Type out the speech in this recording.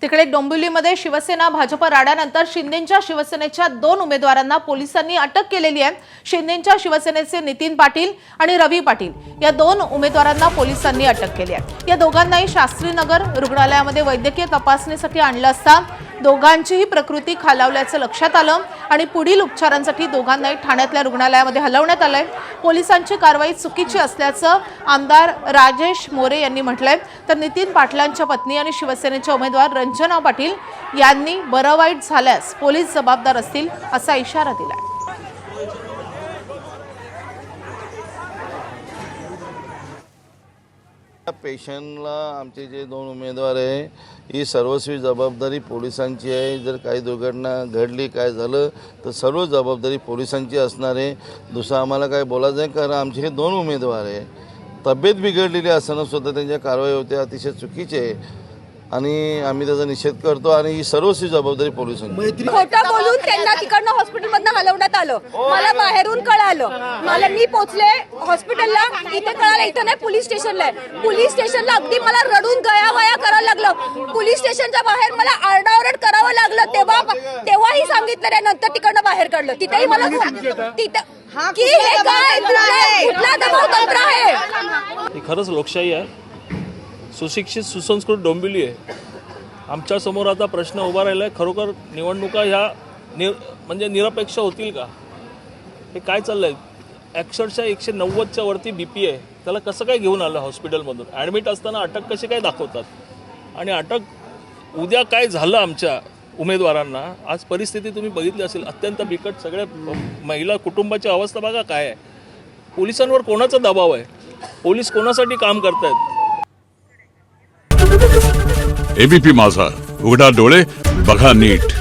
तिकडे डोंबिवलीमध्ये शिवसेना भाजप राड्यानंतर शिंदेंच्या शिवसेनेच्या 2 उमेदवारांना पोलिसांनी अटक केलेली आहे। शिंदेंच्या शिवसेनेचे नितीन पाटील आणि रवी पाटील या 2 उमेदवारांना पोलिसांनी अटक केली आहे। या दोघांनाही शास्त्रीनगर रुग्णालयामध्ये वैद्यकीय तपासणीसाठी आणलं असता दोघांचीही प्रकृती खालावल्याचं लक्षात आलं आणि पुढील उपचारांसाठी दोघांनाही ठाण्यातल्या रुग्णालयामध्ये हलवण्यात आलंय। पोलिसांची कारवाई चुकीची असल्याचं आमदार राजेश मोरे यांनी म्हटलंय। तर नितीन पाटलांच्या पत्नी आणि शिवसेनेचे उमेदवार रंजना पाटील यांनी बरं वाईट झाल्यास पोलीस जबाबदार असतील असा इशारा दिलाय। पेशंटला आमचे जे 2 उमेदवार आहे ही सर्वस्वी जबाबदारी पोलिसांची आहे। जर काही दुर्घटना घडली काय झालं तर सर्व जबाबदारी पोलिसांची असणार आहे। दुसरं आम्हाला काय बोलायचं आहे कारण आमचे हे 2 उमेदवार आहे तब्येत बिघडलेली असताना सुद्धा त्यांच्या कारवाई होते अतिशय चुकीचे आहे आणि आम्ही त्याचा निषेध करतो आणि ही सर्वस्वी जबाबदारी पोलिसांची। खोटं बोलून त्यांना तिकडनं हॉस्पिटलमधनं हलवण्यात आलं। मला बाहेरून कळालं, मला मी पोहोचले हॉस्पिटलला, इथे कळालं इथं नाही पोलीस स्टेशनला आहे। पोलीस स्टेशनला अगदी मला रडून गयावया करायला लागलं। पोलीस स्टेशनच्या बाहेर मला आरडाओरड करावं लागलं। तेव्हाही सांगितलं नाही, नंतर तिकडनं बाहेर काढलं। तिथेही मला तिथं की हे काय कुठला दबाव तंत्र आहे? ही खरंच लोकशाही आहे, सुशिक्षित सुसंस्कृत डोंबिवली आहे। आमच्या समोर आता प्रश्न उभा राहिला आहे, खरोखर निवडणुका ह्या म्हणजे निरपेक्ष होतील का? हे काय चाललं आहे? अक्षरशः 190च्या वरती BP आहे, त्याला कसं काय घेऊन आलं हॉस्पिटलमधून? ॲडमिट असताना अटक कशी काय दाखवतात? आणि अटक उद्या काय झालं आमच्या उमेदवारांना? आज परिस्थिती तुम्ही बघितली असेल, अत्यंत बिकट। सगळ्या महिला कुटुंबाची अवस्था बघा काय आहे। पोलिसांवर कोणाचा दबाव आहे? पोलीस कोणासाठी काम करतायत? ABP माझा, उघडा डोळे बघा नीट।